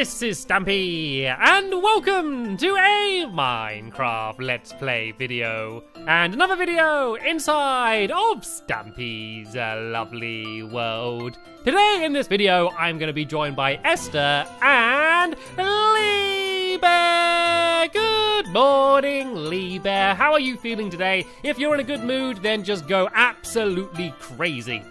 This is Stampy, and welcome to a Minecraft Let's Play video, and another video inside of Stampy's lovely world. Today in this video, I'm going to be joined by Esther and Lee Bear. Good morning, Lee Bear. How are you feeling today? If you're in a good mood, then just go absolutely crazy.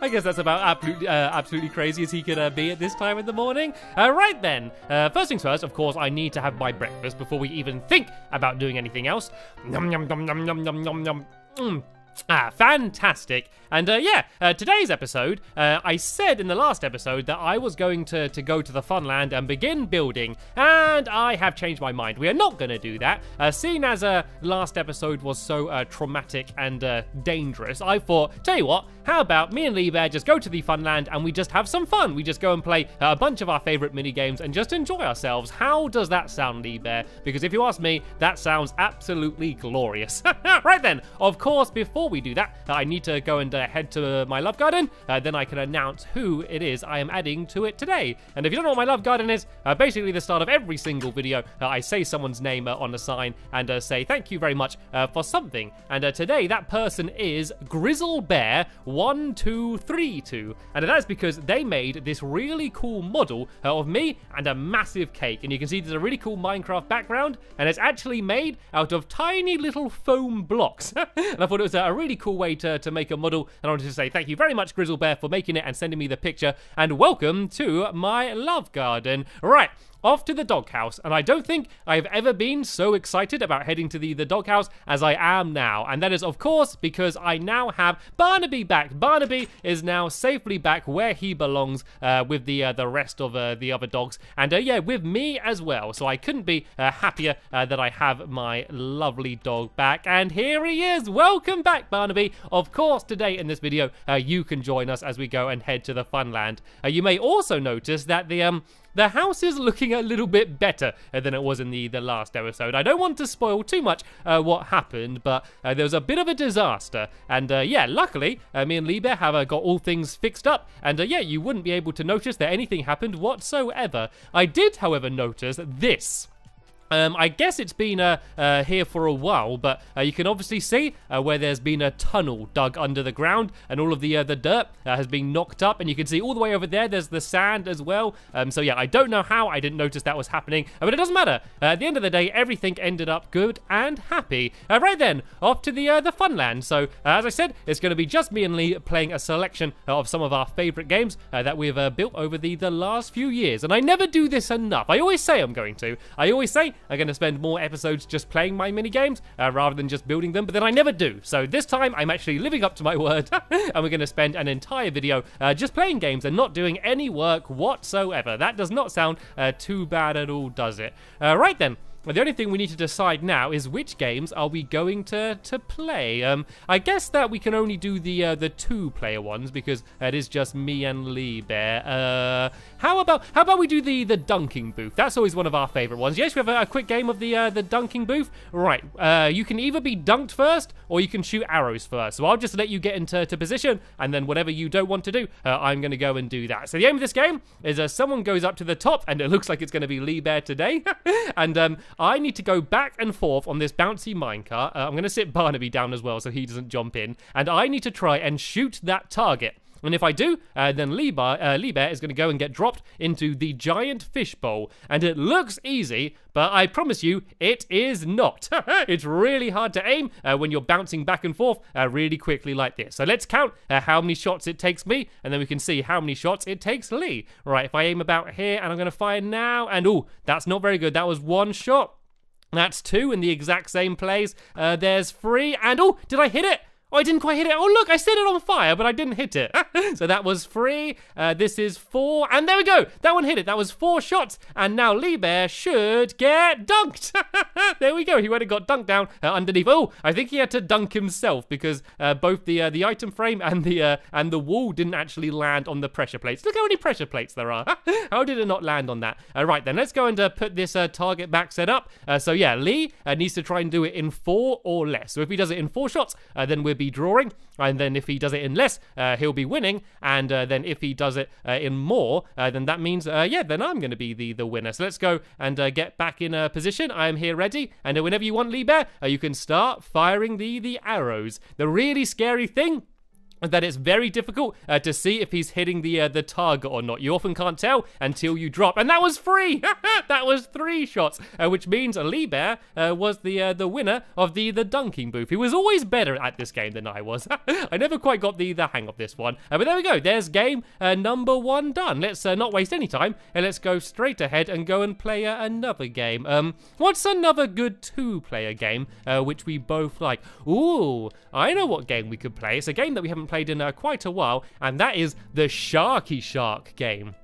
I guess that's about absolutely crazy as he could be at this time in the morning. Right then, first things first, of course, I need to have my breakfast before we even think about doing anything else. Yum, yum, yum, yum, yum, yum, yum, yum. Fantastic. And today's episode, I said in the last episode that I was going to go to the Funland and begin building, and I have changed my mind. We are not going to do that. Seeing as last episode was so traumatic and dangerous, I thought, tell you what, how about me and Lee Bear just go to the Funland and we just have some fun. We just go and play a bunch of our favorite mini games and just enjoy ourselves. How does that sound, Lee Bear? Because if you ask me, that sounds absolutely glorious. Right then, of course, before we do that, I need to go and head to my love garden. Then I can announce who it is I am adding to it today. And if you don't know what my love garden is, basically the start of every single video, I say someone's name on a sign and say thank you very much for something. And today that person is Grizzle Bear 1232, and that's because they made this really cool model of me and a massive cake. And you can see there's a really cool Minecraft background, and it's actually made out of tiny little foam blocks. And I thought it was a really cool way to make a model, and I wanted to say thank you very much, Grizzle Bear, for making it and sending me the picture, and welcome to my love garden. Right, off to the doghouse, and I don't think I've ever been so excited about heading to the doghouse as I am now, and that is of course because I now have Barnaby back. Barnaby is now safely back where he belongs with the rest of the other dogs, and with me as well, so I couldn't be happier that I have my lovely dog back, and here he is. Welcome back, Barnaby. Of course, today in this video, you can join us as we go and head to the Funland. You may also notice that the house is looking a little bit better than it was in the last episode. I don't want to spoil too much what happened, but there was a bit of a disaster. And luckily, me and Lee Bear have got all things fixed up. And you wouldn't be able to notice that anything happened whatsoever. I did, however, notice this. I guess it's been here for a while, but you can obviously see where there's been a tunnel dug under the ground, and all of the dirt has been knocked up, and you can see all the way over there, there's the sand as well. So yeah, I don't know how I didn't notice that was happening, but it doesn't matter. At the end of the day, everything ended up good and happy. Right then, off to the Funland. So as I said, it's going to be just me and Lee playing a selection of some of our favorite games that we've built over the last few years. And I never do this enough. I always say I'm going to. I always say I'm going to spend more episodes just playing my mini games rather than just building them, but then I never do. So this time I'm actually living up to my word, and we're going to spend an entire video just playing games and not doing any work whatsoever. That does not sound too bad at all, does it? Right then. The only thing we need to decide now is which games are we going to play. I guess that we can only do the two-player ones because it is just me and Lee Bear. How about we do the dunking booth? That's always one of our favorite ones. Yes, we have a quick game of the dunking booth. Right. You can either be dunked first or you can shoot arrows first. So I'll just let you get into position, and then whatever you don't want to do, I'm going to go and do that. So the aim of this game is someone goes up to the top, and it looks like it's going to be Lee Bear today, and I need to go back and forth on this bouncy minecart. I'm going to sit Barnaby down as well so he doesn't jump in. And I need to try and shoot that target. And if I do, then Lee Bear is going to go and get dropped into the giant fish bowl. And it looks easy, but I promise you, it is not. It's really hard to aim when you're bouncing back and forth really quickly like this. So let's count how many shots it takes me, and then we can see how many shots it takes Lee. Right, if I aim about here, and I'm going to fire now, and oh, that's not very good. That was one shot. That's two in the exact same place. There's three, and oh, did I hit it? Oh, I didn't quite hit it. Oh, look, I set it on fire, but I didn't hit it. So that was 3. This is 4. And there we go. That one hit it. That was 4 shots. And now Lee Bear should get dunked. There we go. He went and got dunked down underneath. Oh, I think he had to dunk himself because both the item frame and the wall didn't actually land on the pressure plates. Look how many pressure plates there are. How did it not land on that? Right, then let's go and put this target back set up. So yeah, Lee needs to try and do it in 4 or less. So if he does it in 4 shots, then we're be drawing. And then if he does it in less, he'll be winning. And then if he does it in more, then that means, then I'm going to be the winner. So let's go and get back in position. I am here ready. And whenever you want, Lee Bear, you can start firing the arrows. The really scary thing that it's very difficult to see if he's hitting the target or not. You often can't tell until you drop. And that was free! That was 3 shots, which means Lee Bear was the winner of the dunking booth. He was always better at this game than I was. I never quite got the hang of this one. But there we go. There's game number 1 done. Let's not waste any time, and let's go straight ahead and go and play another game. What's another good 2-player game which we both like? Ooh, I know what game we could play. It's a game that we haven't played in quite a while, and that is the Sharky Shark game.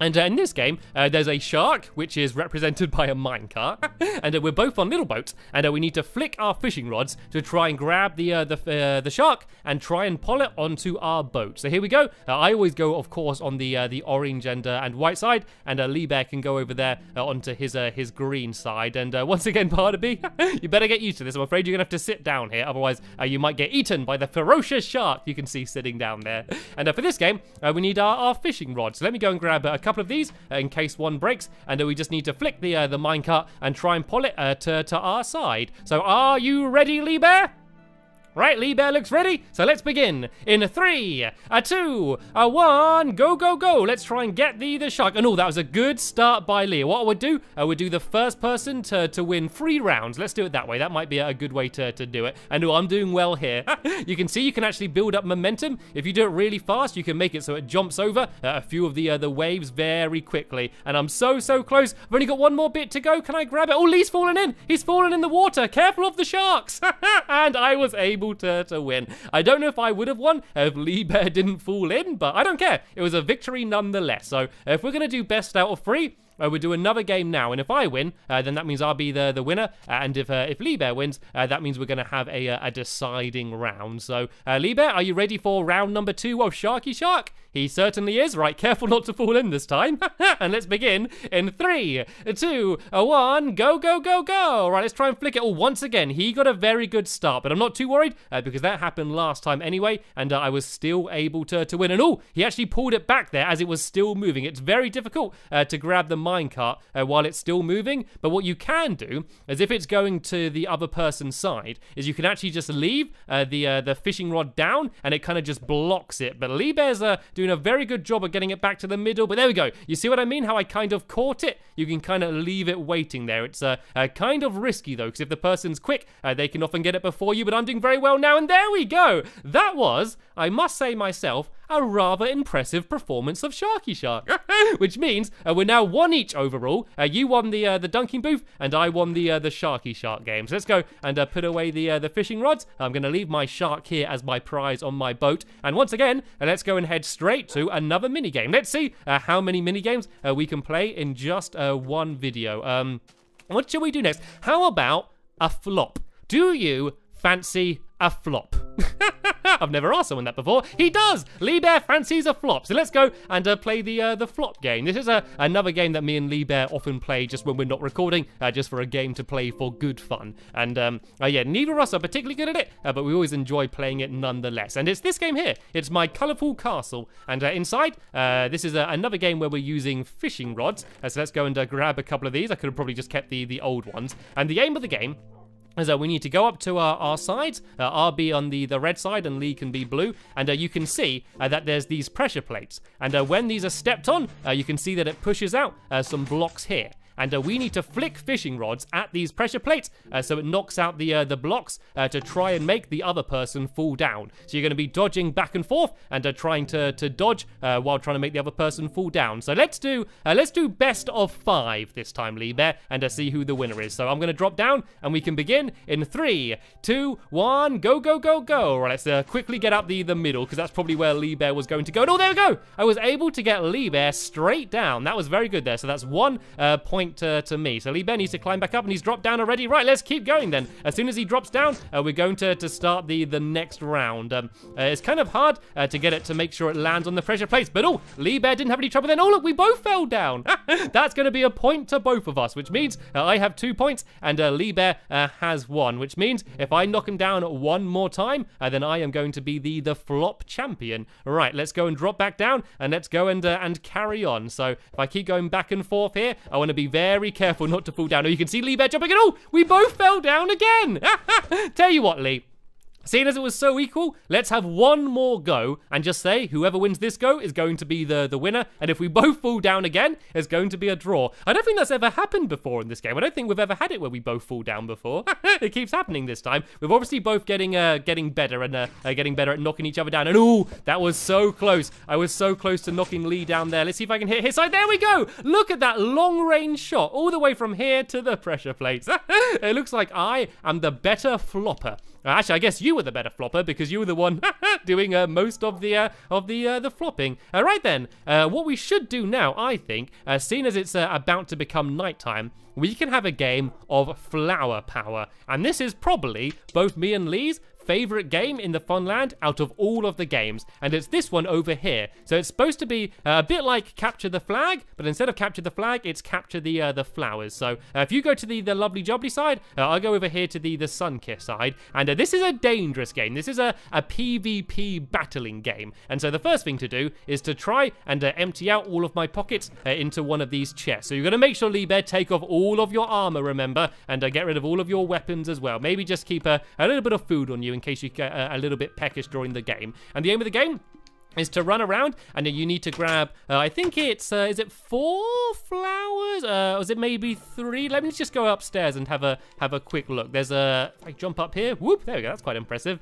And in this game, there's a shark, which is represented by a minecart, and we're both on little boats, and we need to flick our fishing rods to try and grab the shark and try and pull it onto our boat. So here we go. I always go, of course, on the orange and white side, and Lee Bear can go over there onto his green side. And once again, Barnaby, you better get used to this. I'm afraid you're gonna have to sit down here, otherwise you might get eaten by the ferocious shark you can see sitting down there. And for this game, we need our fishing rods. So let me go and grab a couple of these in case one breaks, and we just need to flick the minecart and try and pull it to our side. So are you ready, Lee Bear? Right, Lee Bear looks ready, so let's begin. In 3, 2, 1, go, go, go. Let's try and get the shark. And that was a good start by Lee. What I would do, do the first person to win 3 rounds. Let's do it that way. That might be a good way to do it. And I'm doing well here. You can see you can actually build up momentum. If you do it really fast, you can make it so it jumps over a few of the waves very quickly. And I'm so close. I've only got 1 more bit to go. Can I grab it? Oh, Lee's fallen in. He's fallen in the water. Careful of the sharks. And I was able to win. I don't know if I would have won if Lee Bear didn't fall in, but I don't care. It was a victory nonetheless. So if we're going to do best out of 3, we'll do another game now, and if I win, then that means I'll be the winner, and if Lee Bear wins, that means we're going to have a deciding round. So, Lee Bear, are you ready for round number 2 of Sharky Shark? He certainly is. Right, careful not to fall in this time. And let's begin in 3, 2, 1, go, go, go, go. Right, let's try and flick it. Once again, he got a very good start, but I'm not too worried because that happened last time anyway, and I was still able to win. And he actually pulled it back there as it was still moving. It's very difficult to grab the minecart while it's still moving, but what you can do is if it's going to the other person's side, is you can actually just leave the fishing rod down, and it kind of just blocks it. But Lee Bear's doing a very good job of getting it back to the middle, but there we go. You see what I mean? How I kind of caught it? You can kind of leave it waiting there. It's kind of risky though, because if the person's quick, they can often get it before you, but I'm doing very well now, and there we go. That was, I must say myself, a rather impressive performance of Sharky Shark, which means we're now 1 each overall. You won the dunking booth, and I won the Sharky Shark game. So let's go and put away the fishing rods. I'm going to leave my shark here as my prize on my boat. And once again, let's go and head straight to another mini game. Let's see how many mini games we can play in just 1 video. What shall we do next? How about a flop? Do you fancy a flop? I've never asked someone that before. He does! Lee Bear fancies a flop. So let's go and play the flop game. This is another game that me and Lee Bear often play just when we're not recording, just for a game to play for good fun. And yeah, neither of us are particularly good at it, but we always enjoy playing it nonetheless. And it's this game here. It's My Colourful Castle. And inside, this is another game where we're using fishing rods. So let's go and grab a couple of these. I could have probably just kept the old ones. And the aim of the game is we need to go up to our sides. I'll be on the red side and Lee can be blue. And you can see that there's these pressure plates. And when these are stepped on, you can see that it pushes out some blocks here. And we need to flick fishing rods at these pressure plates so it knocks out the blocks to try and make the other person fall down. So you're going to be dodging back and forth and trying to dodge while trying to make the other person fall down. So let's do best of 5 this time, Lee Bear, and see who the winner is. So I'm going to drop down and we can begin in 3, 2, 1, go, go, go, go. Right, let's quickly get up the middle because that's probably where Lee Bear was going to go. And there we go. I was able to get Lee Bear straight down. That was very good there. So that's 1 point point to me. So Lee Bear needs to climb back up, and he's dropped down already. Right, let's keep going then. As soon as he drops down, we're going to start the next round. It's kind of hard to get it to make sure it lands on the pressure plates, but oh, Lee Bear didn't have any trouble then. Oh, look, we both fell down. That's going to be a point to both of us, which means I have 2 points, and Lee Bear has 1, which means if I knock him down one more time, then I am going to be the flop champion. Right, let's go and drop back down, and let's go and carry on. So if I keep going back and forth here, I want to be very careful not to fall down. Oh, you can see Lee Bear jumping, and oh, we both fell down again. Tell you what, Lee. Seeing as it was so equal, let's have one more go and just say whoever wins this go is going to be the winner. And if we both fall down again, it's going to be a draw. I don't think that's ever happened before in this game. I don't think we've ever had it where we both fall down before. It keeps happening this time. We've obviously both getting better and getting better at knocking each other down. And ooh, that was so close. I was so close to knocking Lee down there. Let's see if I can hit his side. There we go. Look at that long range shot all the way from here to the pressure plates. It looks like I am the better flopper. Actually, I guess you were the better flopper because you were the one doing most of the flopping. Right then, what we should do now, I think, seeing as it's about to become nighttime, we can have a game of flower power. And this is probably both me and Lee's favorite game in the Funland out of all of the games, and it's this one over here. So it's supposed to be a bit like Capture the Flag, but instead of Capture the Flag, it's Capture the Flowers. So if you go to the Lovely Jubbly side, I'll go over here to the Sunkiss side, and this is a dangerous game. This is a PvP battling game, and so the first thing to do is to try and empty out all of my pockets into one of these chests. So you're going to make sure, Lee Bear, take off all of your armor, remember, and get rid of all of your weapons as well. Maybe just keep a little bit of food on you in case you get a little bit peckish during the game. And the aim of the game is to run around, and you need to grab, I think it's, is it 4 flowers? Or is it maybe 3? Let me just go upstairs and have a quick look. There's a, if I jump up here, whoop, there we go, that's quite impressive.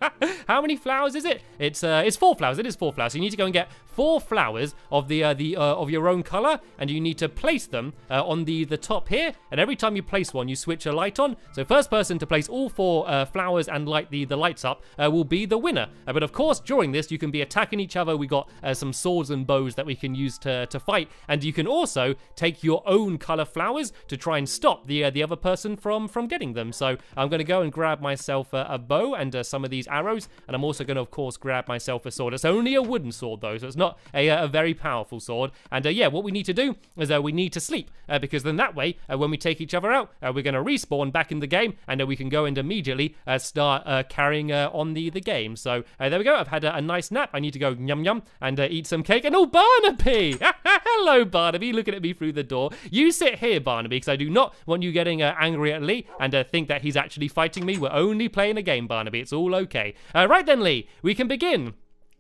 How many flowers is it? It's 4 flowers, it is 4 flowers. So you need to go and get 4 flowers of of your own color, and you need to place them on the top here, and every time you place one, you switch a light on. So first person to place all 4 flowers and light the lights up will be the winner. But of course, during this, you can be attacking each other. We got some swords and bows that we can use to fight, and you can also take your own color flowers to try and stop the other person from getting them. So I'm going to go and grab myself a bow and some of these arrows, and I'm also going to, of course, grab myself a sword. It's only a wooden sword though, so it's not a very powerful sword. And yeah, what we need to do is we need to sleep, because then that way, when we take each other out, we're going to respawn back in the game, and we can go and immediately start carrying on the game. So there we go. I've had a nice nap. I need to go yum yum and eat some cake. And oh, Barnaby! Hello, Barnaby, looking at me through the door. You sit here, Barnaby, because I do not want you getting angry at Lee and think that he's actually fighting me. We're only playing a game, Barnaby. It's all okay. Right then, Lee, we can begin.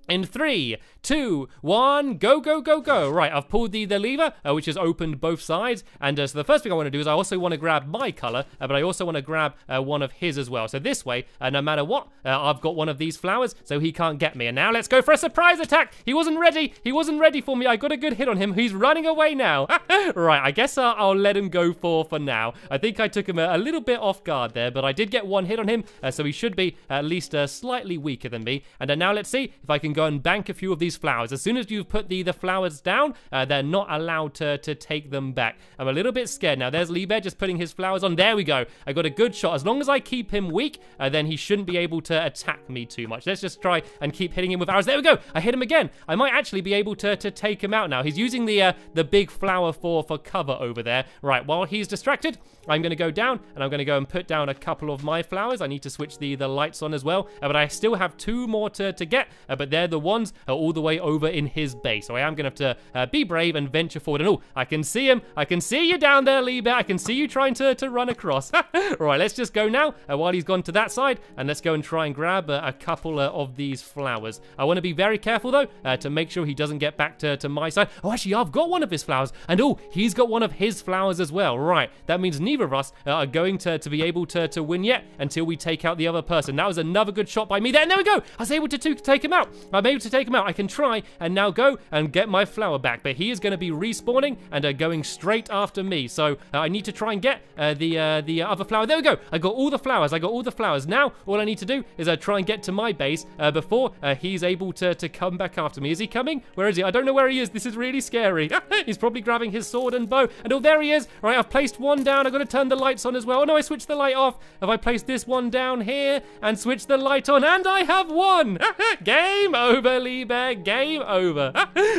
In 3, 2, 1, go, go, go, go. Right, I've pulled the lever, which has opened both sides. And so the first thing I want to do is I also want to grab my color, but I also want to grab one of his as well. So this way, no matter what, I've got one of these flowers, so he can't get me. And now let's go for a surprise attack. He wasn't ready. He wasn't ready for me. I got a good hit on him. He's running away now. Right, I guess I'll let him go for now. I think I took him a little bit off guard there, but I did get one hit on him, so he should be at least slightly weaker than me. And now let's see if I can go and bank a few of these flowers. As soon as you've put the flowers down, they're not allowed to take them back. I'm a little bit scared now. There's Lee Bear just putting his flowers on. There we go. I got a good shot. As long as I keep him weak, then he shouldn't be able to attack me too much. Let's just try and keep hitting him with arrows. There we go. I hit him again. I might actually be able to take him out now. He's using the big flower for cover over there. Right, while he's distracted, I'm going to go down, and I'm going to go and put down a couple of my flowers. I need to switch the lights on as well, but I still have 2 more to get, but they're the ones all the way over in his base. So I am going to have to be brave and venture forward. And oh, I can see him. I can see you down there, Lee Bear. I can see you trying to run across. Right, let's just go now while he's gone to that side, and let's go and try and grab a couple of these flowers. I want to be very careful though to make sure he doesn't get back to my side. Oh, actually, I've got one of his flowers, and oh, he's got one of his flowers as well. Right, that means neither of us are going to be able to win yet until we take out the other person. That was another good shot by me there, and there we go. I was able to take him out. I'm able to take him out. I can try and now go and get my flower back, but he is going to be respawning and going straight after me. So I need to try and get the other flower. There we go. I got all the flowers. Now all I need to do is try and get to my base before he's able to come back after me. Is he coming? Where is he? I don't know where he is. This is really scary. He's probably grabbing his sword and bow. And oh, there he is. All right, I've placed one down. I've got to turn the lights on as well. Oh no, I switched the light off. Have I placed this one down here and switched the light on? And I have won. Game over, Lee Bear. Game over.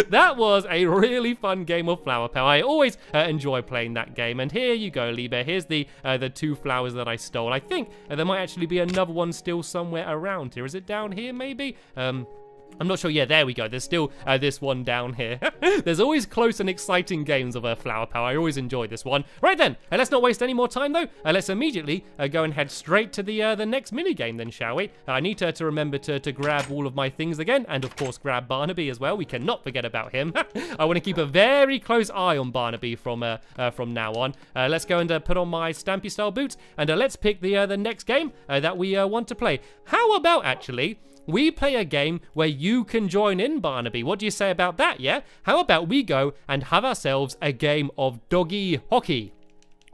That was a really fun game of Flower Power. I always enjoy playing that game. And here you go, Lee Bear. Here's the 2 flowers that I stole. I think there might actually be another one still somewhere around here. Is it down here, maybe? I'm not sure. Yeah, there we go. There's still this one down here. There's always close and exciting games of Flower Power. I always enjoy this one. Right then, let's not waste any more time though. Let's immediately go and head straight to the next mini game then, shall we? I need to remember to grab all of my things again, and of course grab Barnaby as well. We cannot forget about him. I want to keep a very close eye on Barnaby from now on. Let's go and put on my Stampy style boots, and let's pick the next game that we want to play. How about actually we play a game where you can join in, Barnaby? What do you say about that, yeah? How about we go and have ourselves a game of doggy hockey?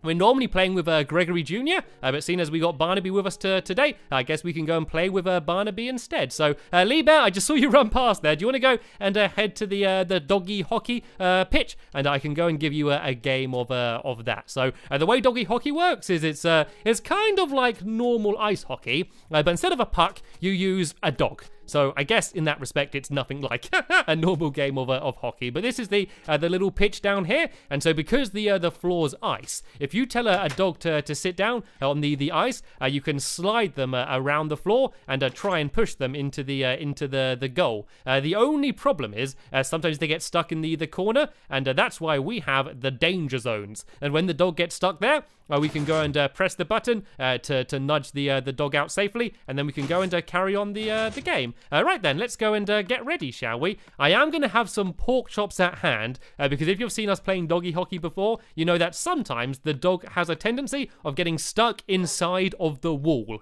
We're normally playing with Gregory Jr., but seeing as we got Barnaby with us today, I guess we can go and play with Barnaby instead. So, Lee Bear, I just saw you run past there. Do you want to go and head to the doggy hockey pitch? And I can go and give you a game of that. So, the way doggy hockey works is it's kind of like normal ice hockey, but instead of a puck, you use a dog. So I guess in that respect, it's nothing like a normal game of hockey. But this is the little pitch down here, and so because the floor's ice, if you tell a dog to sit down on the ice, you can slide them around the floor and try and push them into the goal. The only problem is sometimes they get stuck in the corner, and that's why we have the danger zones. And when the dog gets stuck there, we can go and press the button to nudge the dog out safely, and then we can go and carry on the game. Right then, let's go and get ready, shall we? I am going to have some pork chops at hand, because if you've seen us playing doggy hockey before, you know that sometimes the dog has a tendency of getting stuck inside of the wall.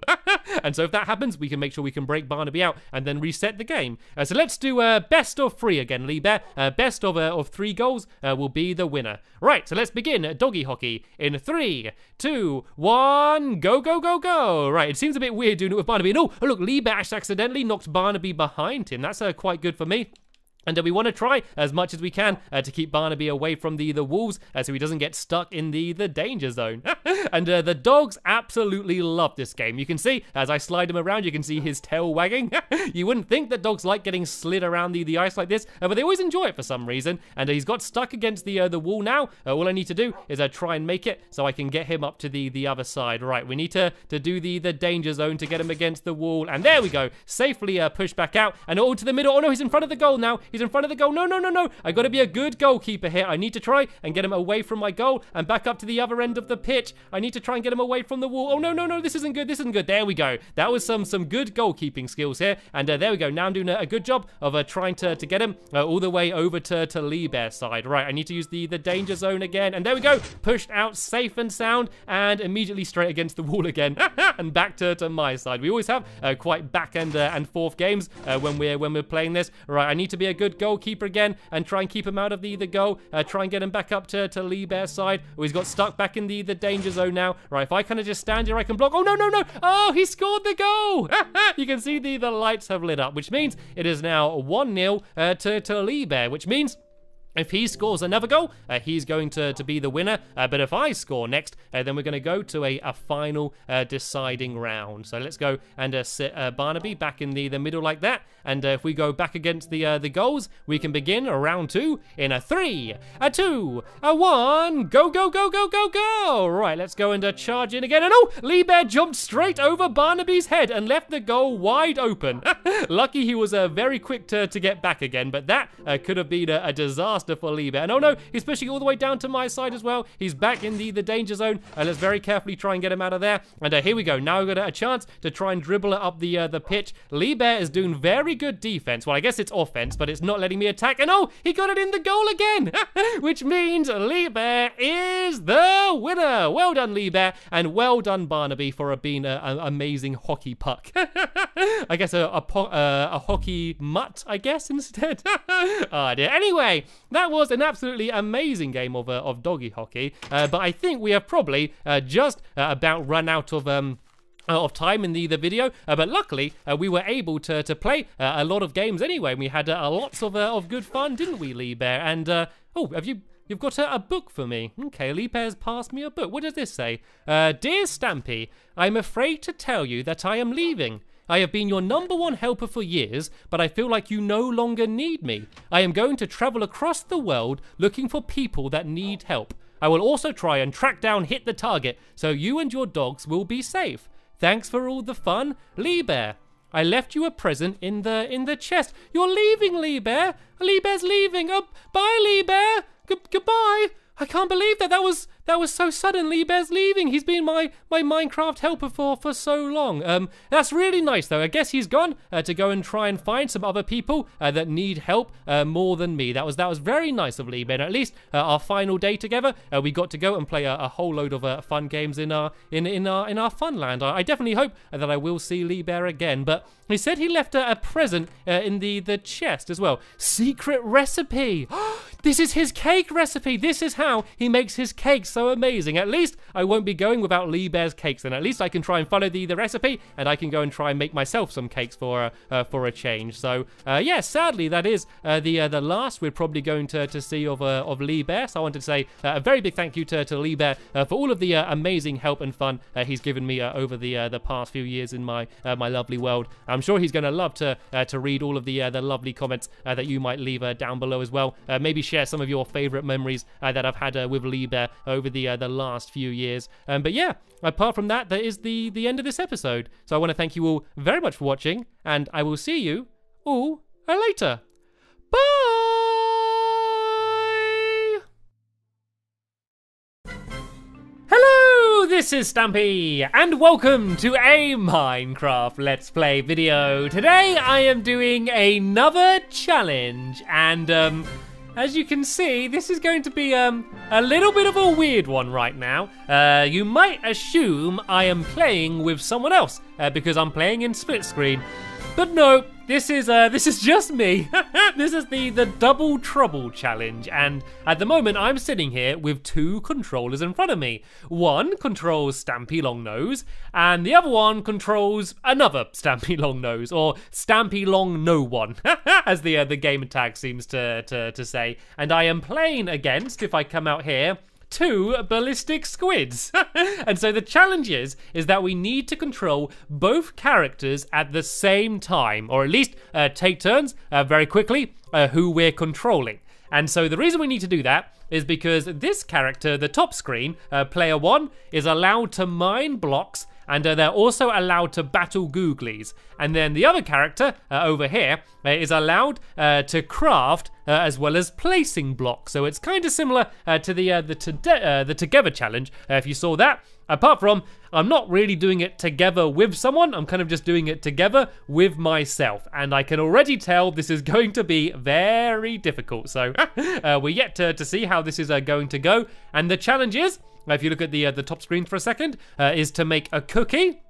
And so if that happens, we can make sure we can break Barnaby out and then reset the game. So let's do best of 3 again, Lee Bear. Best of 3 goals will be the winner. Right, so let's begin doggy hockey in 3, 2, 1, go, go, go, go. Right, it seems a bit weird doing it with Barnaby. And oh, look, Lee Bear accidentally knocked Barnaby behind him. That's quite good for me. And we want to try as much as we can to keep Barnaby away from the walls so he doesn't get stuck in the danger zone. And the dogs absolutely love this game. You can see, as I slide him around, you can see his tail wagging. You wouldn't think that dogs like getting slid around the ice like this, but they always enjoy it for some reason. And he's got stuck against the wall now. All I need to do is try and make it so I can get him up to the other side. Right, we need to do the danger zone to get him against the wall. And there we go. Safely push back out. And all to the middle. Oh no, he's in front of the goal now. He's in front of the goal. No, no, no, no. I got to be a good goalkeeper here. I need to try and get him away from my goal and back up to the other end of the pitch. I need to try and get him away from the wall. Oh, no, no, no. This isn't good. This isn't good. There we go. That was some good goalkeeping skills here. And there we go. Now I'm doing a good job of trying to get him all the way over to Lee Bear's side. Right, I need to use the danger zone again. And there we go. Pushed out safe and sound and immediately straight against the wall again. And back to my side. We always have quite back and forth games when we're playing this. Right, I need to be a good goalkeeper again and try and keep him out of the goal. Try and get him back up to Lee Bear's side. Oh, he's got stuck back in the danger zone now. Right, if I kind of just stand here, I can block. Oh, no, no, no. Oh, he scored the goal. You can see the lights have lit up, which means it is now 1-0 to Lee Bear, which means if he scores another goal, he's going to be the winner. But if I score next, then we're going to go to a final deciding round. So let's go and sit Barnaby back in the middle like that. And if we go back against the goals, we can begin round 2 in a 3, a 2, a 1. Go, go, go, go, go, go. Right, let's go and charge in again. And oh, Lee Bear jumped straight over Barnaby's head and left the goal wide open. Lucky he was very quick to get back again. But that could have been a disaster faster for Lee Bear. And oh no, he's pushing all the way down to my side as well. He's back in the danger zone. Let's very carefully try and get him out of there. And here we go. Now we've got a chance to try and dribble it up the pitch. Lee Bear is doing very good defense. Well, I guess it's offense, but it's not letting me attack. And oh, he got it in the goal again, which means Lee Bear is the winner. Well done, Lee Bear, and well done, Barnaby, for being an amazing hockey puck. I guess a hockey mutt, I guess, instead. Oh dear. Anyway, that was an absolutely amazing game of doggy hockey, but I think we have probably just about run out of time in the video, but luckily we were able to play a lot of games anyway. We had lots of good fun, didn't we, Lee Bear? And oh, you've got a book for me. Okay, Lee Bear's passed me a book. What does this say? Dear Stampy, I'm afraid to tell you that I am leaving. I have been your #1 helper for years, but I feel like you no longer need me. I am going to travel across the world looking for people that need help. I will also try and track down Hit the Target, so you and your dogs will be safe. Thanks for all the fun, Lee Bear. I left you a present in the chest. You're leaving, Lee Bear. Lee Bear's leaving. Bye, Lee Bear. Goodbye. I can't believe that. That was so sudden. Lee Bear's leaving. He's been my Minecraft helper for so long. That's really nice though. I guess he's gone to go and try and find some other people that need help more than me. That was very nice of Lee Bear. At least our final day together, we got to go and play a whole load of fun games in our Funland. I definitely hope that I will see Lee Bear again. But he said he left a present in the chest as well. Secret recipe. This is his cake recipe. This is how he makes his cakes so amazing. At least I won't be going without Lee Bear's cakes, and at least I can try and follow the recipe, and I can go and try and make myself some cakes for a change. So yeah, sadly that is the last we're probably going to see of Lee Bear. So I wanted to say a very big thank you to Lee Bear for all of the amazing help and fun he's given me over the past few years in my lovely world. I'm sure he's going to love to read all of the lovely comments that you might leave down below as well. Maybe share some of your favorite memories that I've had with Lee Bear over the last few years. But yeah, apart from that, that is the end of this episode. So I want to thank you all very much for watching, and I will see you all later. Bye! Hello, this is Stampy, and welcome to a Minecraft Let's Play video. Today I am doing another challenge, and as you can see, this is going to be a little bit of a weird one right now. You might assume I am playing with someone else because I'm playing in split screen, but no, this is just me. This is the Double Trouble challenge, and at the moment I'm sitting here with 2 controllers in front of me. One controls Stampy Longnose, and the other one controls another Stampy Longnose, or Stampy Long No One, as the game tag seems to say. And I am playing against, if I come out here, 2 ballistic squids. And so the challenge is that we need to control both characters at the same time, or at least take turns very quickly who we're controlling. And so the reason we need to do that is because this character, the top screen, player 1, is allowed to mine blocks, and they're also allowed to battle googlies. And then the other character over here is allowed to craft as well as placing blocks. So it's kind of similar to the Together challenge, if you saw that. Apart from, I'm not really doing it together with someone, I'm kind of just doing it together with myself. And I can already tell this is going to be very difficult. So we're yet to see how this is going to go. And the challenge is, if you look at the top screen for a second, is to make a cookie,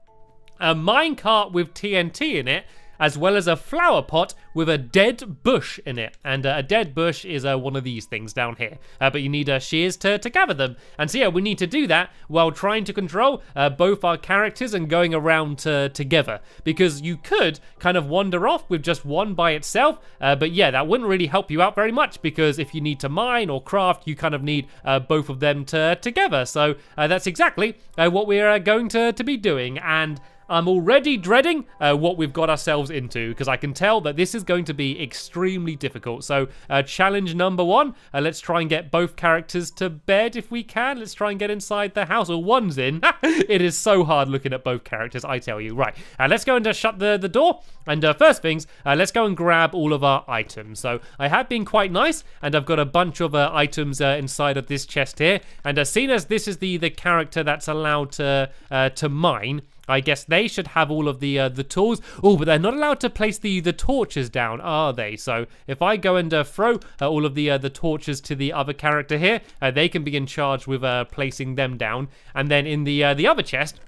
a minecart with TNT in it, as well as a flower pot with a dead bush in it. And a dead bush is one of these things down here. But you need shears to gather them. And so yeah, we need to do that while trying to control both our characters and going around together. Because you could kind of wander off with just one by itself. But yeah, that wouldn't really help you out very much, because if you need to mine or craft, you kind of need both of them together. So that's exactly what we're going to be doing. And I'm already dreading what we've got ourselves into, because I can tell that this is going to be extremely difficult. So challenge number 1, let's try and get both characters to bed if we can. Let's try and get inside the house. Or one's in. It is so hard looking at both characters, I tell you. Right, let's go and shut the door. And first things, let's go and grab all of our items. So I have been quite nice, and I've got a bunch of items inside of this chest here. And seeing as this is the character that's allowed to mine, I guess they should have all of the tools. Oh, but they're not allowed to place the torches down, are they? So if I go and throw all of the torches to the other character here, they can be in charge with placing them down. And then in the other chest,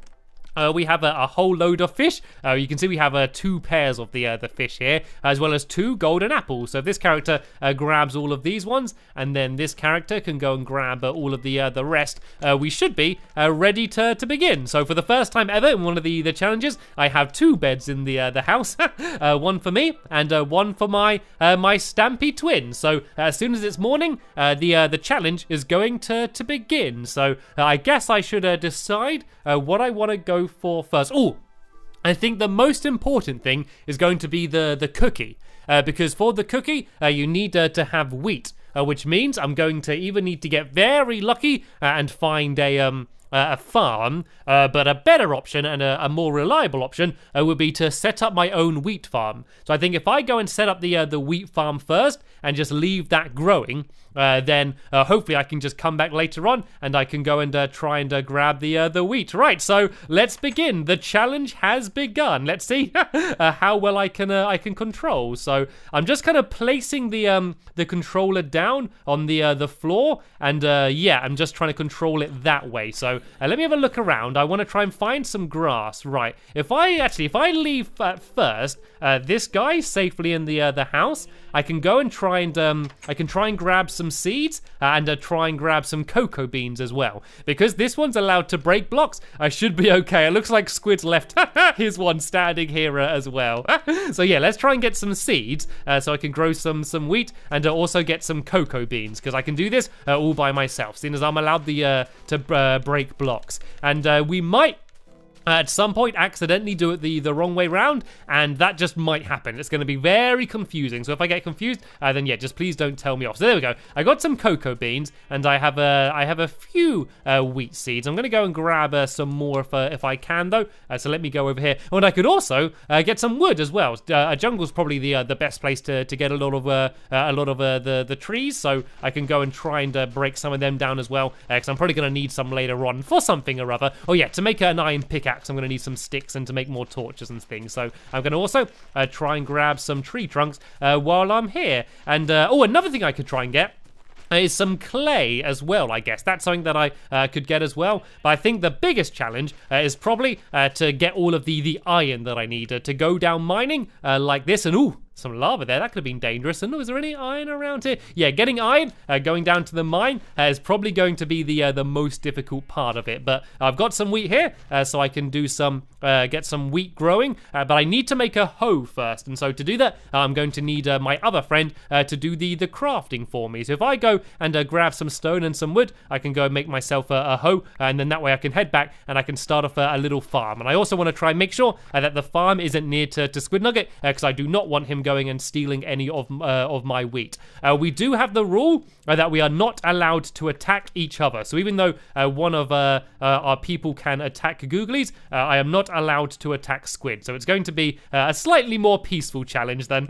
we have a whole load of fish. You can see we have 2 pairs of the fish here, as well as 2 golden apples. So if this character grabs all of these ones, and then this character can go and grab all of the rest, we should be ready to begin. So for the first time ever in one of the challenges, I have 2 beds in the house, one for me and one for my Stampy twin. So as soon as it's morning, the challenge is going to begin. So I guess I should decide what I want to go for first. Oh, I think the most important thing is going to be the cookie, because for the cookie you need to have wheat, which means I'm going to either need to get very lucky and find a farm, but a better option and a more reliable option would be to set up my own wheat farm. So I think if I go and set up the wheat farm first and just leave that growing, then hopefully I can just come back later on and I can go and try and grab the wheat. Right, so let's begin. The challenge has begun. Let's see how well I can control. So I'm just kind of placing the controller down on the floor, and yeah, I'm just trying to control it that way. So let me have a look around. I want to try and find some grass. Right, if I leave first this guy safely in the house, I can go and try and grab some seeds and try and grab some cocoa beans as well. Because this one's allowed to break blocks, I should be okay. It looks like Squid's left his one standing here as well. So yeah, let's try and get some seeds so I can grow some wheat and also get some cocoa beans, because I can do this all by myself, seeing as I'm allowed to break blocks. And we might at some point accidentally do it the wrong way round, and that just might happen. It's going to be very confusing, so if I get confused, then yeah, just please don't tell me off. So there we go. I got some cocoa beans, and I have a few wheat seeds. I'm going to go and grab some more if I can, though. So let me go over here. Oh, and I could also get some wood as well. A jungle's probably the best place to get a lot of the trees, so I can go and try and break some of them down as well, because I'm probably going to need some later on for something or other. Oh yeah, to make an iron pickaxe, I'm going to need some sticks, and to make more torches and things. So I'm going to also try and grab some tree trunks while I'm here. And oh, another thing I could try and get is some clay as well, I guess. That's something that I could get as well. But I think the biggest challenge is probably to get all of the iron that I need to go down mining like this. And ooh, some lava there. That could have been dangerous. And is there any iron around here? Yeah, getting iron, going down to the mine is probably going to be the most difficult part of it. But I've got some wheat here, so I can do get some wheat growing. But I need to make a hoe first. And so to do that, I'm going to need my other friend to do the crafting for me. So if I go and grab some stone and some wood, I can go and make myself a hoe. And then that way I can head back and I can start off a little farm. And I also want to try and make sure that the farm isn't near to Squid Nugget, because I do not want him going and stealing any of my wheat. We do have the rule that we are not allowed to attack each other. So even though one of our people can attack Googlies, I am not allowed to attack Squid. So it's going to be a slightly more peaceful challenge than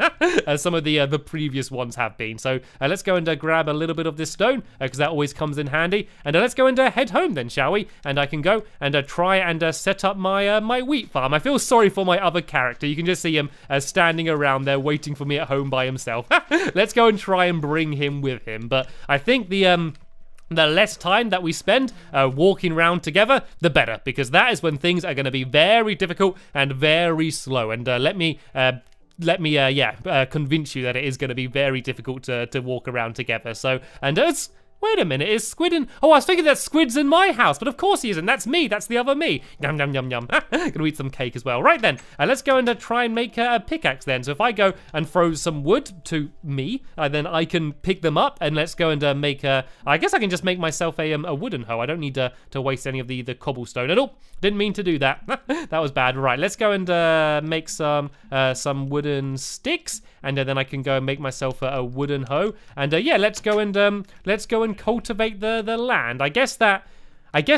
some of the previous ones have been. So let's go and grab a little bit of this stone, because that always comes in handy. And let's go and head home then, shall we? And I can go and try and set up my wheat farm. I feel sorry for my other character. You can just see him standing around there waiting for me at home by himself. Let's go and try and bring him with him. But I think the less time that we spend walking around together, the better, because that is when things are going to be very difficult and very slow. And let me convince you that it is going to be very difficult to walk around together. So, and Wait a minute, is Squid in... Oh, I was thinking that Squid's in my house, but of course he isn't. That's me. That's the other me. Yum, yum, yum, yum. Gonna eat some cake as well. Right then, let's go and try and make a pickaxe then. So if I go and throw some wood to me, then I can pick them up, and let's go and make a... I guess I can just make myself a wooden hoe. I don't need to waste any of the cobblestone at all. Didn't mean to do that. That was bad. Right, let's go and make some wooden sticks, and then I can go and make myself a wooden hoe. And yeah, let's go and cultivate the land. I guess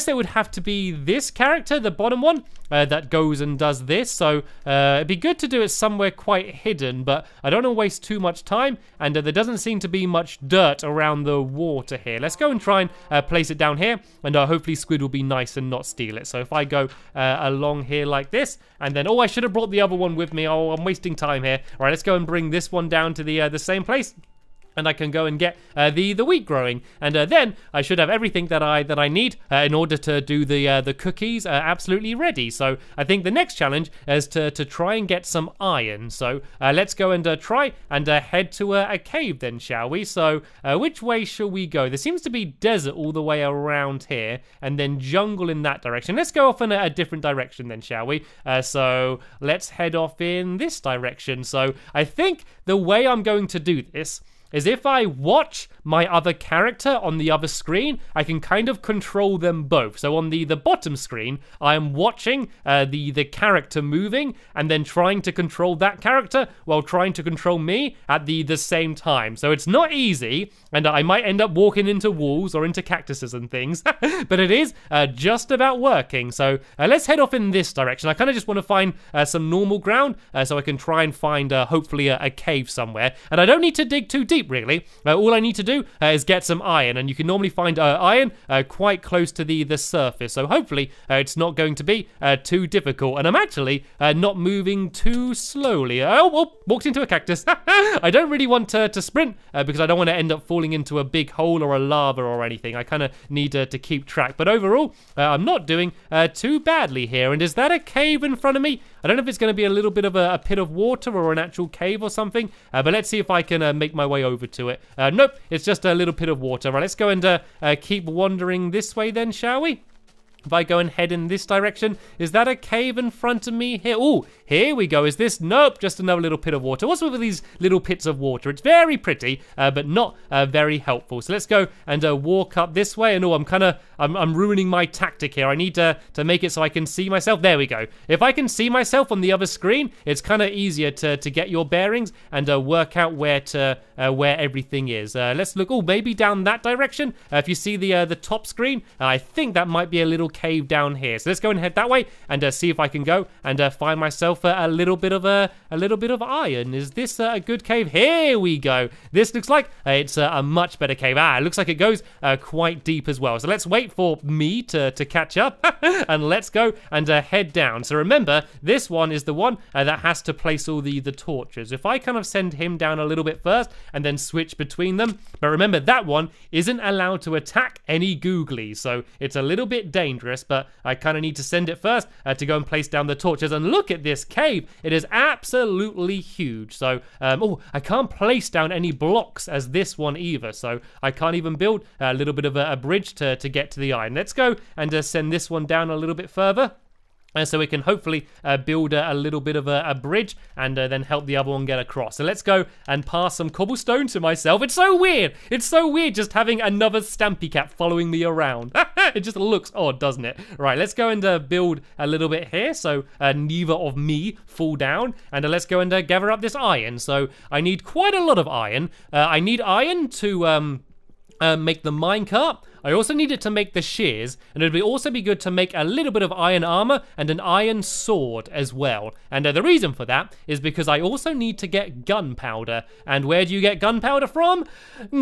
it would have to be this character, the bottom one, that goes and does this. So it'd be good to do it somewhere quite hidden, but I don't want to waste too much time, and there doesn't seem to be much dirt around the water here. Let's go and try and place it down here, and hopefully Squid will be nice and not steal it. So if I go along here like this, and then, oh, I should have brought the other one with me. Oh, I'm wasting time here. All right, let's go and bring this one down to the same place. And I can go and get the wheat growing, and then I should have everything that I need in order to do the cookies absolutely ready. So I think the next challenge is to try and get some iron. So let's go and try and head to a cave then, shall we? So which way shall we go? There seems to be desert all the way around here, and then jungle in that direction. Let's go off in a different direction then, shall we? So let's head off in this direction. So I think the way I'm going to do this is if I watch my other character on the other screen, I can kind of control them both. So on the bottom screen, I am watching the character moving and then trying to control that character while trying to control me at the same time. So it's not easy, and I might end up walking into walls or into cactuses and things, but it is just about working. So let's head off in this direction. I kind of just want to find some normal ground so I can try and find hopefully a cave somewhere. And I don't need to dig too deep, really. All I need to do is get some iron, and you can normally find iron quite close to the surface. So hopefully it's not going to be too difficult. And I'm actually not moving too slowly. Oh, walked into a cactus. I don't really want to sprint because I don't want to end up falling into a big hole or a lava or anything. I kind of need to keep track. But overall, I'm not doing too badly here. And is that a cave in front of me? I don't know if it's going to be a little bit of a pit of water or an actual cave or something, but let's see if I can make my way over to it. Nope, it's just a little pit of water. Right, let's go and keep wandering this way then, shall we? If I go and head in this direction, is that a cave in front of me here? Oh, here we go. Is this? Nope, just another little pit of water. What's with these little pits of water? It's very pretty, but not very helpful. So let's go and walk up this way. And oh, I'm ruining my tactic here. I need to make it so I can see myself. There we go. If I can see myself on the other screen, it's kind of easier to get your bearings and work out where everything is. Let's look. Oh, maybe down that direction. If you see the top screen, I think that might be a little cave down here. So let's go and head that way and see if I can go and find myself a little bit of iron. Is this a good cave? Here we go. This looks like it's a much better cave. It looks like it goes quite deep as well. So let's wait for me to catch up and let's go and head down. So remember, this one is the one that has to place all the torches. If I kind of send him down a little bit first and then switch between them, but remember that one isn't allowed to attack any googlies, so it's a little bit dangerous. But I kind of need to send it first to go and place down the torches. And look at this cave. It is absolutely huge. So, oh, I can't place down any blocks as this one either. So I can't even build a little bit of a bridge to get to the iron. Let's go and send this one down a little bit further. So we can hopefully build a little bit of a bridge and then help the other one get across. So let's go and pass some cobblestone to myself. It's so weird. It's so weird just having another Stampy Cat following me around. It just looks odd, doesn't it? Right, let's go and build a little bit here so neither of me fall down. And let's go and gather up this iron. So I need quite a lot of iron. I need iron to make the minecart. I also need it to make the shears, and it would also be good to make a little bit of iron armor and an iron sword as well. And the reason for that is because I also need to get gunpowder. And where do you get gunpowder from?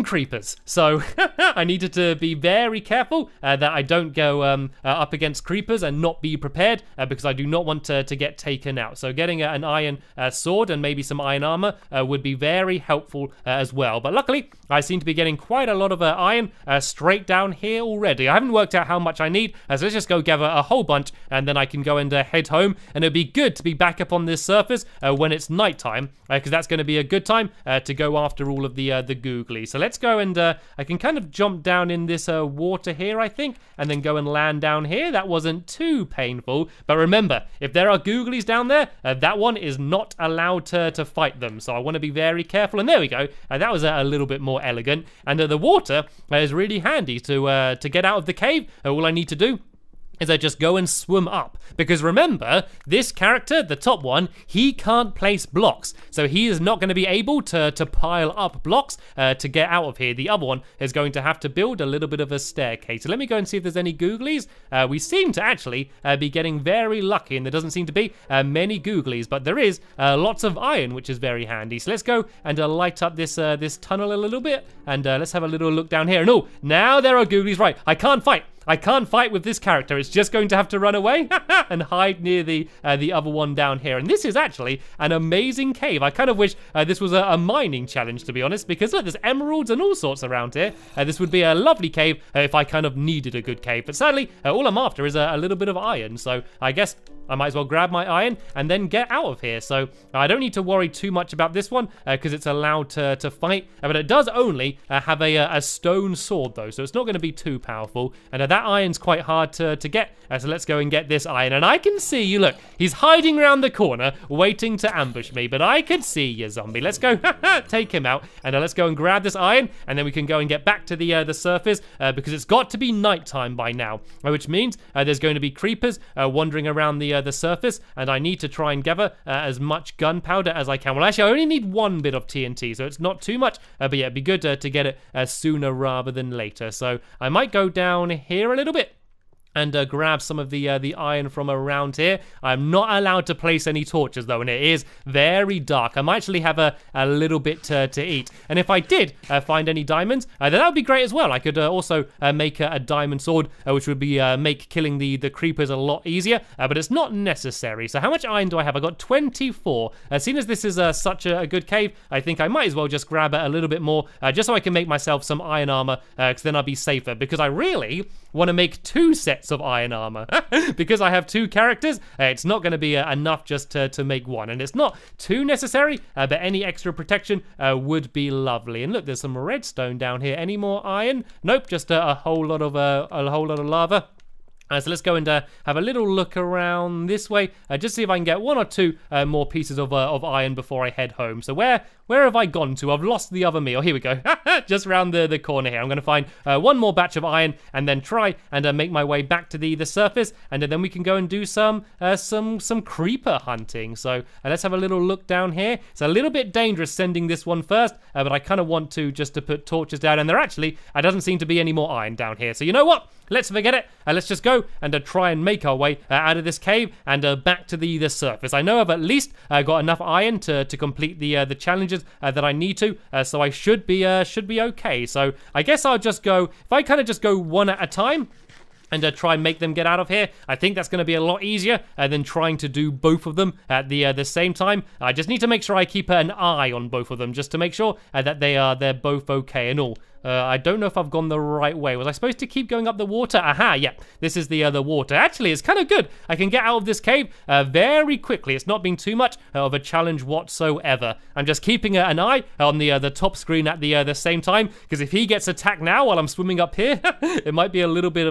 Creepers. So I needed to be very careful that I don't go up against creepers and not be prepared because I do not want to get taken out. So getting an iron sword and maybe some iron armor would be very helpful as well. But luckily, I seem to be getting quite a lot of iron straight down down here already. I haven't worked out how much I need, so let's just go gather a whole bunch, and then I can go and head home. And it'd be good to be back up on this surface when it's nighttime, because that's going to be a good time to go after all of the googlies. So let's go and I can kind of jump down in this water here, I think, and then go and land down here. That wasn't too painful, but remember, if there are googlies down there, that one is not allowed to fight them. So I want to be very careful. And there we go. That was a little bit more elegant. And the water is really handy to get out of the cave. All I need to do is I just go and swim up. Because remember, this character, the top one, he can't place blocks. So he is not going to be able to pile up blocks to get out of here. The other one is going to have to build a little bit of a staircase. So let me go and see if there's any googlies. We seem to actually be getting very lucky, and there doesn't seem to be many googlies, but there is lots of iron, which is very handy. So let's go and light up this tunnel a little bit, and let's have a little look down here. And oh, now there are googlies. Right, I can't fight. I can't fight with this character. It's just going to have to run away and hide near the other one down here. And this is actually an amazing cave. I kind of wish this was a mining challenge, to be honest, because look, there's emeralds and all sorts around here. This would be a lovely cave if I kind of needed a good cave. But sadly, all I'm after is a little bit of iron. So I guess I might as well grab my iron and then get out of here. So I don't need to worry too much about this one because it's allowed to fight. But it does only have a stone sword, though. So it's not going to be too powerful. And that iron's quite hard to get. So let's go and get this iron. And I can see you. Look, he's hiding around the corner waiting to ambush me. But I can see you, zombie. Let's go take him out. And let's go and grab this iron. And then we can go and get back to the surface because it's got to be nighttime by now. Which means there's going to be creepers wandering around the surface, and I need to try and gather as much gunpowder as I can. Well, actually, I only need one bit of TNT, so it's not too much, but yeah, it'd be good to get it sooner rather than later. So I might go down here a little bit and grab some of the iron from around here. I'm not allowed to place any torches, though, and it is very dark. I might actually have a little bit to eat. And if I did find any diamonds, then that would be great as well. I could also make a diamond sword, which would be make killing the creepers a lot easier, but it's not necessary. So how much iron do I have? I got 24. Seeing as this is such a good cave, I think I might as well just grab a little bit more, just so I can make myself some iron armor, because then I'll be safer. Because I really want to make 2 sets of iron armor. Because I have 2 characters, it's not going to be enough just to make one. And it's not too necessary, but any extra protection would be lovely. And look, there's some redstone down here. Any more iron? Nope, just a whole lot of lava. So let's go and have a little look around this way, just see if I can get 1 or 2 more pieces of iron before I head home. So where have I gone to? I've lost the other me. Oh, here we go. Just around the corner here. I'm going to find 1 more batch of iron and then try and make my way back to the surface, and then we can go and do some creeper hunting. So let's have a little look down here. It's a little bit dangerous sending this one first, but I kind of want to just to put torches down, and there actually doesn't seem to be any more iron down here. So you know what? Let's forget it. Let's just go and try and make our way out of this cave and back to the surface. I know I've at least got enough iron to complete the challenges that I need to, so I should be okay. So I guess I'll just go, if I kind of just go one at a time and try and make them get out of here, I think that's going to be a lot easier than trying to do both of them at the same time. I just need to make sure I keep an eye on both of them, just to make sure that they're both okay and all. I don't know if I've gone the right way. Was I supposed to keep going up the water? Aha, yeah, this is the water. Actually, it's kind of good. I can get out of this cave very quickly. It's not been too much of a challenge whatsoever. I'm just keeping an eye on the top screen at the same time, because if he gets attacked now while I'm swimming up here, it might be a little bit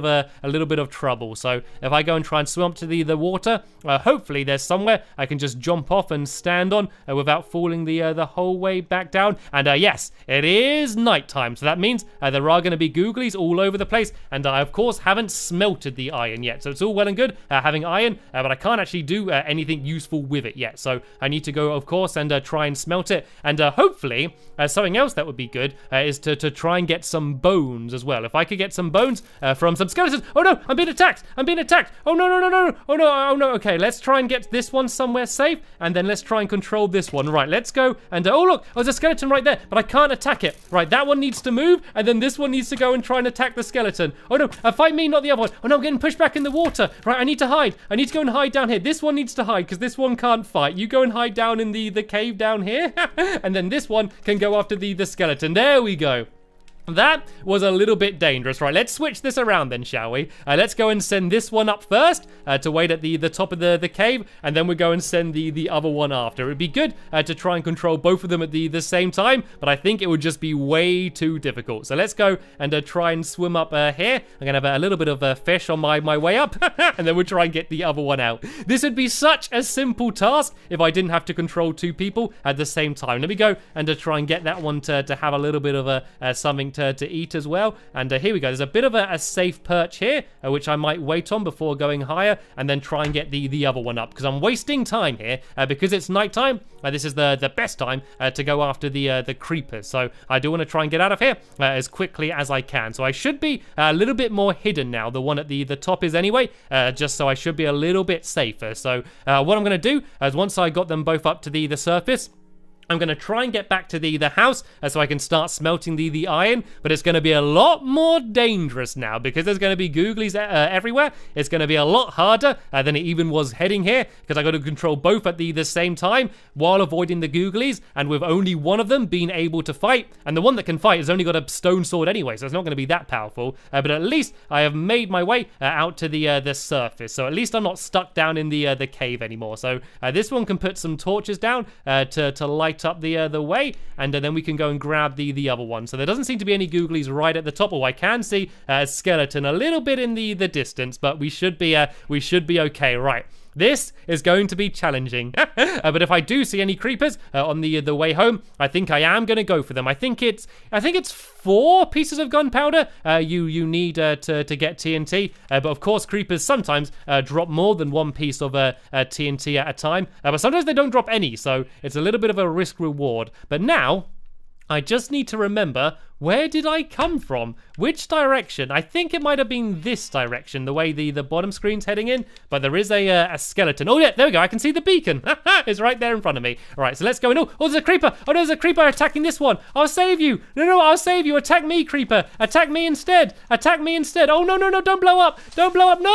of trouble. So if I go and try and swim up to the water, hopefully there's somewhere I can just jump off and stand on without falling the whole way back down. And yes, it is nighttime, so that means there are going to be googlies all over the place, and I of course haven't smelted the iron yet, so it's all well and good having iron, but I can't actually do anything useful with it yet. So I need to go, of course, and try and smelt it, and hopefully something else that would be good is to try and get some bones as well. If I could get some bones from some skeletons. Oh no, I'm being attacked. Oh no. Oh no. Okay, let's try and get this one somewhere safe, and then let's try and control this one. Right, let's go and oh look, there's a skeleton right there, but I can't attack it. Right, that one needs to move, and then this one needs to go and try and attack the skeleton. Oh no, fight me, not the other one. Oh no, I'm getting pushed back in the water. Right, I need to hide. I need to go and hide down here. This one needs to hide because this one can't fight. You go and hide down in the cave down here, and then this one can go after the skeleton. There we go. That was a little bit dangerous. Right, let's switch this around then, shall we? Let's go and send this one up first to wait at the top of the cave, and then we'll go and send the other one after. It would be good to try and control both of them at the same time, but I think it would just be way too difficult. So let's go and try and swim up here. I'm going to have a little bit of fish on my way up, and then we'll try and get the other one out. This would be such a simple task if I didn't have to control two people at the same time. Let me go and try and get that one to have a little bit of something to eat as well. And here we go. There's a bit of a safe perch here, which I might wait on before going higher, and then try and get the other one up, because I'm wasting time here because it's nighttime. This is the best time to go after the creepers. So I do want to try and get out of here as quickly as I can. So I should be a little bit more hidden now. The one at the top is anyway, just so I should be a little bit safer. So what I'm going to do is once I got them both up to the surface, I'm going to try and get back to the house so I can start smelting the iron, but it's going to be a lot more dangerous now because there's going to be googlies everywhere. It's going to be a lot harder than it even was heading here, because I got to control both at the same time while avoiding the googlies, and with only one of them being able to fight, and the one that can fight has only got a stone sword anyway, so it's not going to be that powerful, but at least I have made my way out to the surface, so at least I'm not stuck down in the cave anymore. So this one can put some torches down to light up the way, and then we can go and grab the other one. So there doesn't seem to be any googlies right at the top. Oh, I can see a skeleton a little bit in the distance, but we should be okay. Right, this is going to be challenging. But if I do see any creepers on the way home, I think I am going to go for them. I think it's 4 pieces of gunpowder you need to get TNT. But of course, creepers sometimes drop more than 1 piece of TNT at a time. But sometimes they don't drop any, so it's a little bit of a risk reward. But now I just need to remember, where did I come from? Which direction? I think it might have been this direction, the way the bottom screen's heading in, but there is a skeleton. Oh yeah, there we go, I can see the beacon. It's right there in front of me. All right, so let's go in. Oh, there's a creeper. Oh, there's a creeper attacking this one. I'll save you. No, I'll save you. Attack me, creeper. Attack me instead. Attack me instead. Oh, no, don't blow up. Don't blow up. No!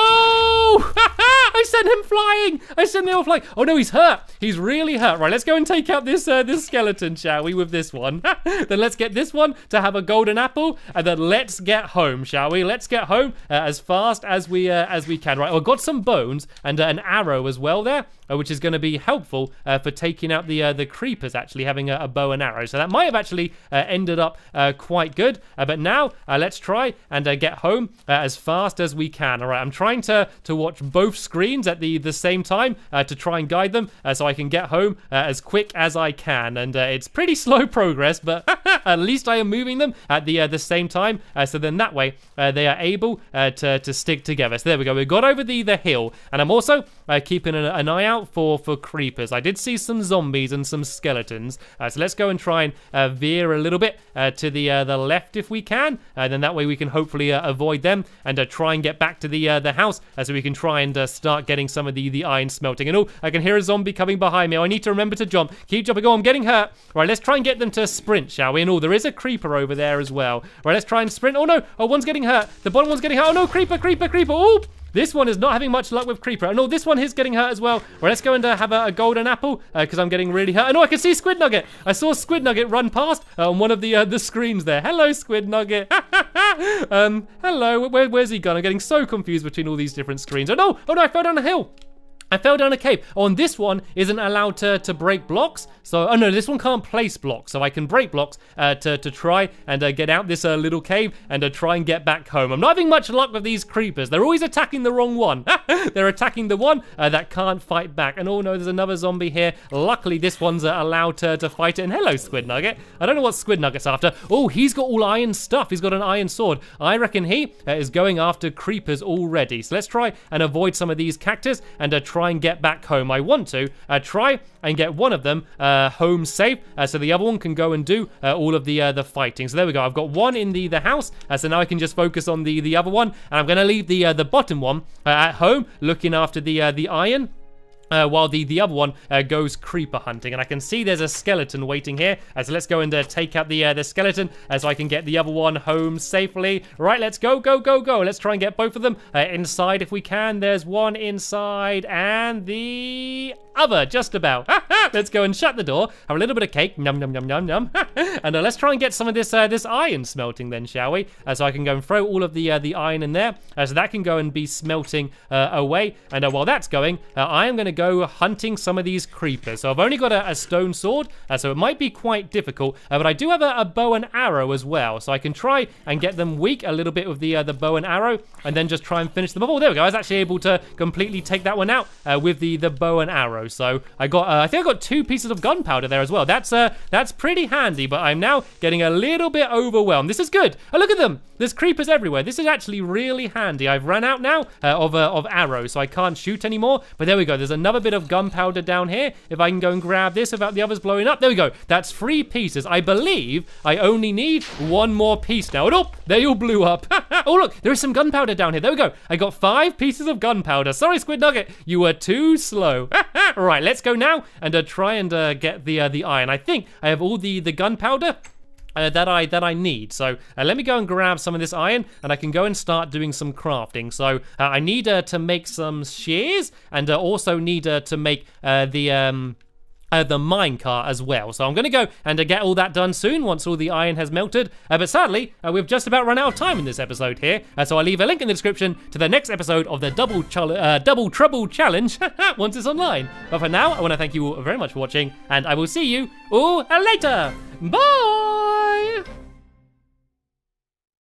I sent him flying. I sent him all flying. Oh no, he's hurt. He's really hurt. Right, let's go and take out this skeleton, shall we, with this one. Then let's get this one to have a golden apple, and then let's get home, shall we? Let's get home as fast as we can. Right, I've got some bones and an arrow as well there, which is going to be helpful for taking out the creepers, actually having a bow and arrow. So that might have actually ended up quite good. But now let's try and get home as fast as we can. All right, I'm trying to watch both screens at the same time to try and guide them so I can get home as quick as I can. And it's pretty slow progress, but at least I am moving them at the same time. So then that way they are able to stick together. So there we go. We got over the hill, and I'm also keeping an eye out for creepers. I did see some zombies and some skeletons. So let's go and try and veer a little bit to the left if we can. Then that way we can hopefully avoid them and try and get back to the house so we can try and start getting some of the iron smelting. And oh, I can hear a zombie coming behind me. I need to remember to jump. Keep jumping. Oh, I'm getting hurt. Right, let's try and get them to sprint, shall we? And oh, there is a creeper over there as well. Right, let's try and sprint. Oh no, oh, one's getting hurt. The bottom one's getting hurt. Oh no, creeper. Oh, this one is not having much luck with creeper. And oh, this one is getting hurt as well. Right, let's go and have a golden apple because I'm getting really hurt. And oh, I can see Squid Nugget. I saw Squid Nugget run past on one of the screens there. Hello, Squid Nugget. Hello. Where's he gone? I'm getting so confused between all these different screens. Oh no, I fell down a hill. I fell down a cave. Oh, and this one isn't allowed to break blocks. So, oh no, this one can't place blocks. So I can break blocks to try and get out this little cave and try and get back home. I'm not having much luck with these creepers. They're always attacking the wrong one. They're attacking the one that can't fight back. And oh no, there's another zombie here. Luckily, this one's allowed to fight it. And hello, Squid Nugget. I don't know what Squid Nugget's after. Oh, he's got all iron stuff. He's got an iron sword. I reckon he is going after creepers already. So let's try and avoid some of these cactus and try and get back home. I want to try and get one of them home safe so the other one can go and do all of the fighting. So there we go. I've got one in the house, so now I can just focus on the other one, and I'm going to leave the bottom one at home looking after the iron. while the other one goes creeper hunting. And I can see there's a skeleton waiting here. So let's go and take out the skeleton so I can get the other one home safely. Right, let's go, go, go, go. Let's try and get both of them inside if we can. There's one inside and the other, just about. Let's go and shut the door. Have a little bit of cake. Num, num, num, num, num. And let's try and get some of this iron smelting then, shall we? So I can go and throw all of the iron in there. So that can go and be smelting away. And while that's going, I am going to go hunting some of these creepers. So I've only got a stone sword, so it might be quite difficult. But I do have a bow and arrow as well. So I can try and get them weak a little bit with the bow and arrow. And then just try and finish them off. Oh, there we go. I was actually able to completely take that one out with the bow and arrow. So I got, I think I got 2 pieces of gunpowder there as well. That's pretty handy, but I'm now getting a little bit overwhelmed. This is good. Oh, look at them. There's creepers everywhere. This is actually really handy. I've run out now of arrows, so I can't shoot anymore. But there we go. There's another bit of gunpowder down here. If I can go and grab this without the others blowing up. There we go. That's 3 pieces. I believe I only need 1 more piece now. And oh, they all blew up. Oh, look, there is some gunpowder down here. There we go. I got 5 pieces of gunpowder. Sorry, Squid Nugget. You were too slow. Right, let's go now and try and get the iron. I think I have all the gunpowder that I need. So let me go and grab some of this iron, and I can go and start doing some crafting. So I need to make some shears, and also need to make the minecart as well. So I'm going to go and get all that done soon once all the iron has melted. But sadly, we've just about run out of time in this episode here. So I'll leave a link in the description to the next episode of the Double Trouble Challenge once it's online. But for now, I want to thank you all very much for watching, and I will see you all later. Bye!